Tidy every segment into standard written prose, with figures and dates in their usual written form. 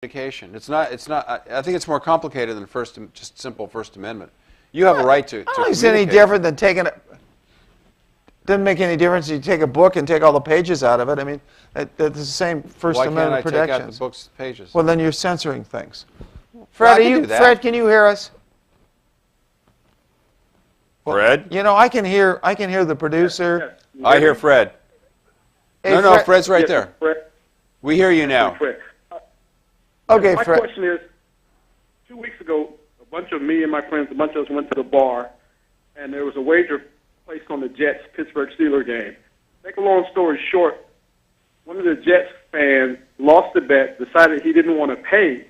communication. It's not. It's not. I think it's more complicated than just simple First Amendment. You have a right to. I don't think it's any different than taking it. Doesn't make any difference if you take a book and take all the pages out of it. I mean, it's the same First Amendment protections. Why can't I take out the book's pages? Well, then you're censoring things. Fred, Fred, can you hear us? Fred? You know, I can hear the producer. Yes. I hear Fred. Hey, no, Fred's right there. Fred. We hear you now. Fred. Okay, my Fred. question is, 2 weeks ago, a bunch of me and my friends, a bunch of us went to the bar, and there was a wager placed on the Jets-Pittsburgh Steelers game. Make a long story short, one of the Jets fans lost the bet, decided he didn't want to pay.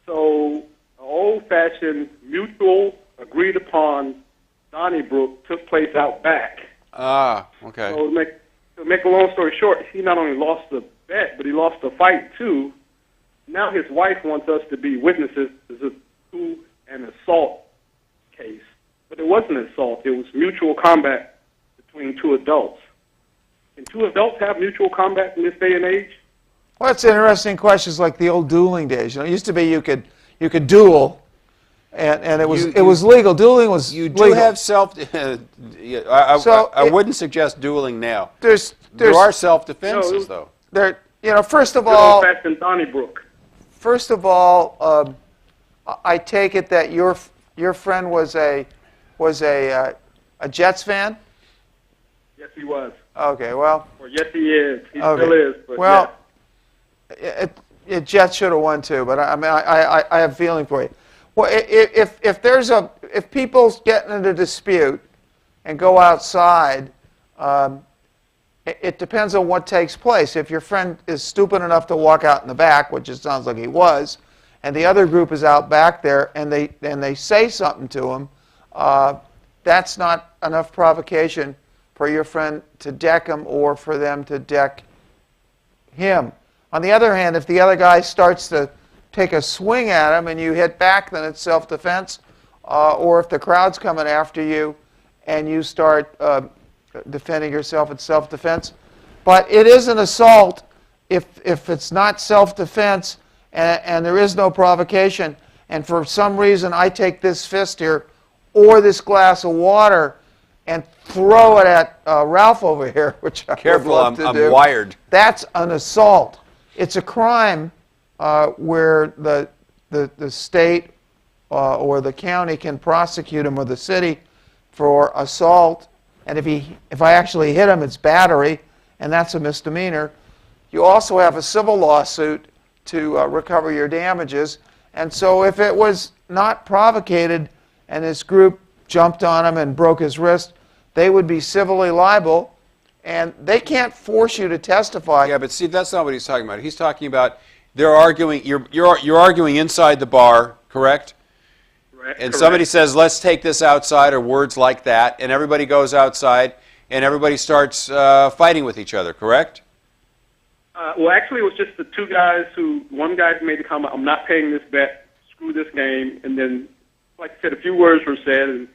So an old-fashioned, mutual, agreed-upon Donnybrook took place out back. Ah, okay. So to make a long story short, he not only lost the bet, but he lost the fight, too. Now his wife wants us to be witnesses to an assault case. But it wasn't an assault. It was mutual combat between two adults. Can two adults have mutual combat in this day and age? Well, it's interesting questions like the old dueling days. You know, it used to be you could duel, and it was legal. Dueling was you legal. do have self. I wouldn't suggest dueling now. There are self-defenses, though. First of Good all, old-fashioned Donnybrook. First of all, I take it that your friend was a Jets fan? Yes, he was. Okay, well. Or yes, he is. He okay. still is. But well, yeah. Jets should have won too, but I mean, I have a feeling for you. Well, if people get into a dispute and go outside, it depends on what takes place. If your friend is stupid enough to walk out in the back, which it sounds like he was, and the other group is out back there, and they say something to him, that's not enough provocation for your friend to deck him or for them to deck him. On the other hand, if the other guy starts to take a swing at him and you hit back, then it's self-defense. Or if the crowd's coming after you and you start defending yourself, it's self-defense. But it is an assault if it's not self-defense and there is no provocation. And for some reason I take this fist here or this glass of water and throw it at Ralph over here, which I would love to do. I'm wired. That's an assault. It's a crime where the state or the county can prosecute him or the city for assault. And if I actually hit him, it's battery, and that's a misdemeanor. You also have a civil lawsuit to recover your damages. And so if it was not provocated and this group jumped on him and broke his wrist, they would be civilly liable, and they can't force you to testify. Yeah, but see, that's not what he's talking about. He's talking about they're arguing. You're arguing inside the bar, correct? Correct. And somebody says, "Let's take this outside," or words like that, and everybody goes outside, and everybody starts fighting with each other, correct? Well, actually, it was just the two guys one guy made the comment, "I'm not paying this bet, screw this game," and then, like I said, a few words were said, and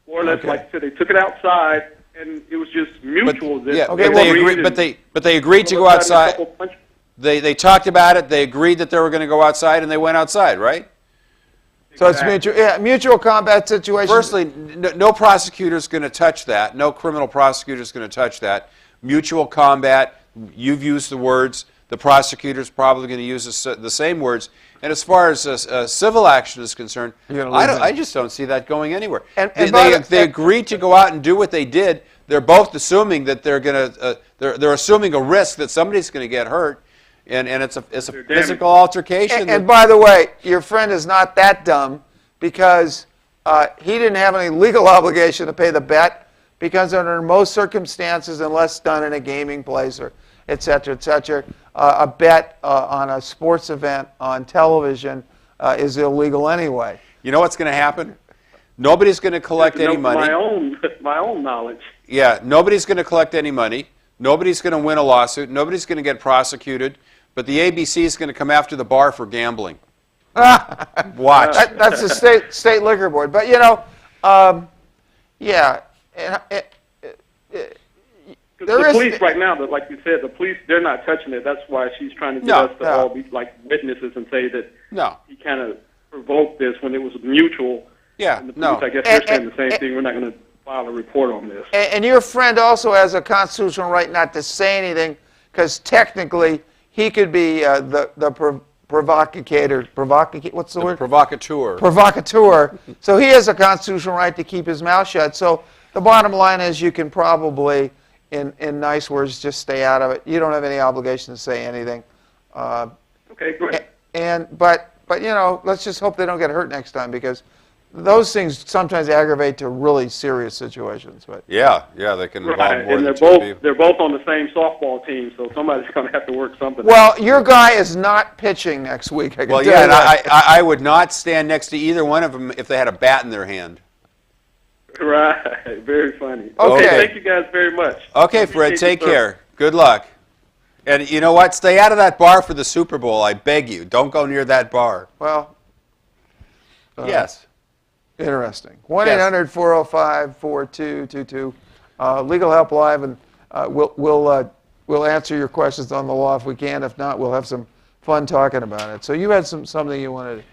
more or less, like I said, they took it outside, and it was just mutual. But they agreed to go outside. They talked about it. They agreed that they were going to go outside, and they went outside, right? So it's mutual combat situation. Firstly, no prosecutor's going to touch that. No criminal prosecutor's going to touch that. Mutual combat. You've used the words. The prosecutor's probably going to use the same words. And as far as civil action is concerned, I just don't see that going anywhere. They agreed to go out and do what they did. They're both assuming that they're assuming a risk that somebody's going to get hurt, and it's a physical altercation. And by the way, your friend is not that dumb because he didn't have any legal obligation to pay the bet because under most circumstances, unless done in a gaming place or et cetera, a bet on a sports event on television is illegal anyway. You know what's going to happen? Nobody's going to collect any money. My own knowledge. Yeah, nobody's going to collect any money. Nobody's going to win a lawsuit. Nobody's going to get prosecuted. But the ABC is going to come after the bar for gambling. Watch. That's the state liquor board. But, yeah. There the is- police right now, but like you said, the police, they're not touching it. That's why she's trying to get No, us to no. all be like witnesses and say that No. he kind of provoked this when it was mutual. Yeah, And the no. police, I guess, And- they're saying the same and- thing. We're not going to file a report on this. And your friend also has a constitutional right not to say anything, because technically he could be provocateur. What's the word? Provocateur. Provocateur. So he has a constitutional right to keep his mouth shut. So the bottom line is, you can probably, in nice words, just stay out of it. You don't have any obligation to say anything. Okay, great. But you know, let's just hope they don't get hurt next time, because those things sometimes aggravate to really serious situations. But Yeah, they can involve Right, more and than they're two both people. they're both on the same softball team, so somebody's going to have to work something. well, your guy is not pitching next week. I can Well, tell yeah, you and that. I would not stand next to either one of them if they had a bat in their hand. Right, very funny. Okay. Thank you guys very much. Okay, Fred, Appreciate take your service. care. Good luck. And you know what? Stay out of that bar for the Super Bowl. I beg you. Don't go near that bar. Well, Yes. interesting. 1-800-405-4222. Legal Help Live, and we'll answer your questions on the law if we can. If not, we'll have some fun talking about it. So you had something you wanted.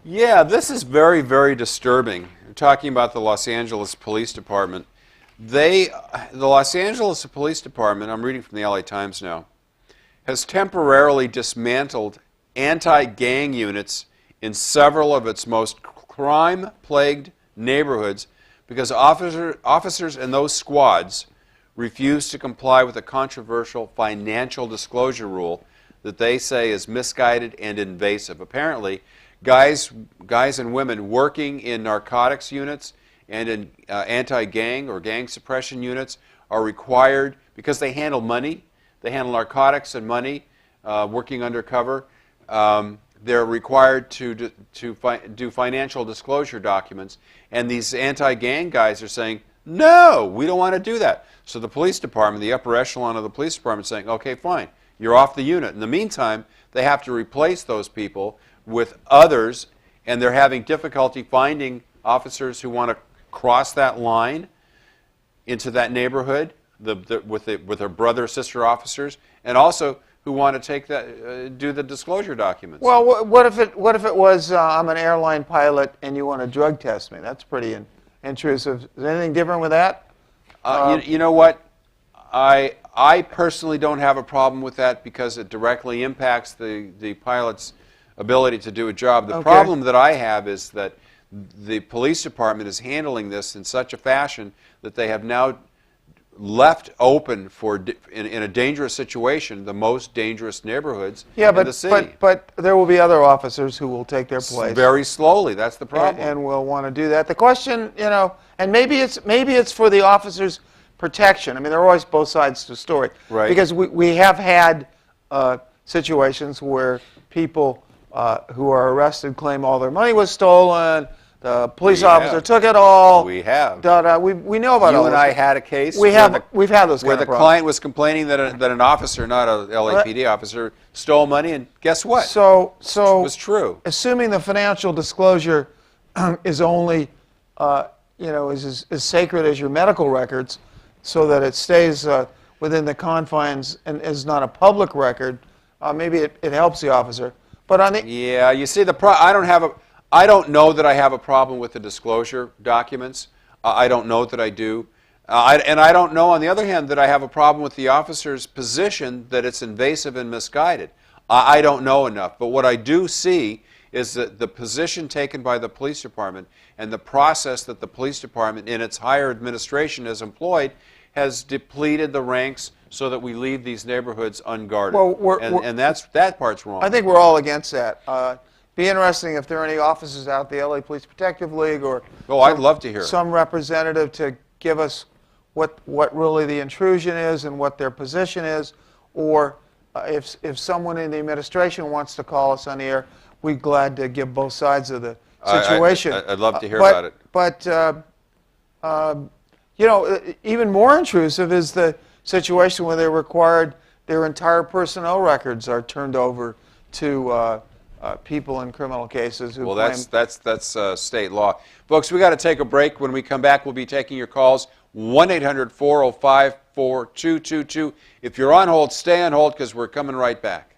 Yeah, this is very, very disturbing. We're talking about the Los Angeles Police Department. The Los Angeles Police Department, I'm reading from the LA Times now, has temporarily dismantled anti-gang units in several of its most crime-plagued neighborhoods because officers in those squads refuse to comply with a controversial financial disclosure rule that they say is misguided and invasive. Apparently, guys and women working in narcotics units and in anti-gang or gang suppression units are required, because they handle money, they handle narcotics and money, working undercover, they're required to do financial disclosure documents, and these anti-gang guys are saying, no, we don't want to do that. So the police department, the upper echelon of the police department, is saying, okay, fine, you're off the unit. In the meantime, they have to replace those people with others, and they're having difficulty finding officers who want to cross that line into that neighborhood with their brother or sister officers, and also who want to take that, do the disclosure documents. Well, what if it was I'm an airline pilot and you want to drug test me? That's pretty intrusive. Is anything different with that? You know what? I personally don't have a problem with that because it directly impacts the pilot's ability to do a job. The Okay. problem that I have is that the police department is handling this in such a fashion that they have now left open for, in a dangerous situation, the most dangerous neighborhoods Yeah, in the city. but there will be other officers who will take their place. Very slowly, that's the problem. And we'll want to do that. The question, you know, and maybe it's for the officers' protection. I mean, there are always both sides to the story. Right. Because we have had situations where people who are arrested claim all their money was stolen. The police We officer have. took it all. We have. We know about all You and this. I had a case We've had those where kind the of problems. client was complaining that an officer, not a LAPD officer, stole money, and guess what? So it was true. Assuming the financial disclosure is only, is as sacred as your medical records, so that it stays within the confines and is not a public record, maybe it helps the officer. But on the Yeah, you see, I don't know that I have a problem with the disclosure documents. I don't know that I do. And I don't know, on the other hand, that I have a problem with the officer's position that it's invasive and misguided. I don't know enough. But what I do see is that the position taken by the police department and the process that the police department in its higher administration has employed has depleted the ranks so that we leave these neighborhoods unguarded. Well, and that part's wrong. I think we're all against that. Be interesting if there are any officers out, the LA Police Protective League, or I'd love to hear it. some representative to give us what really the intrusion is and what their position is, or if someone in the administration wants to call us on the air, we're glad to give both sides of the situation. I'd love to hear about it. But even more intrusive is the situation where they're required, their entire personnel records are turned over to people in criminal cases who Well, claim. that's state law. Folks, we got to take a break. When we come back, we'll be taking your calls. 1-800-405-4222. If you're on hold, stay on hold because we're coming right back.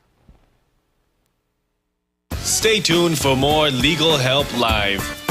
Stay tuned for more Legal Help Live.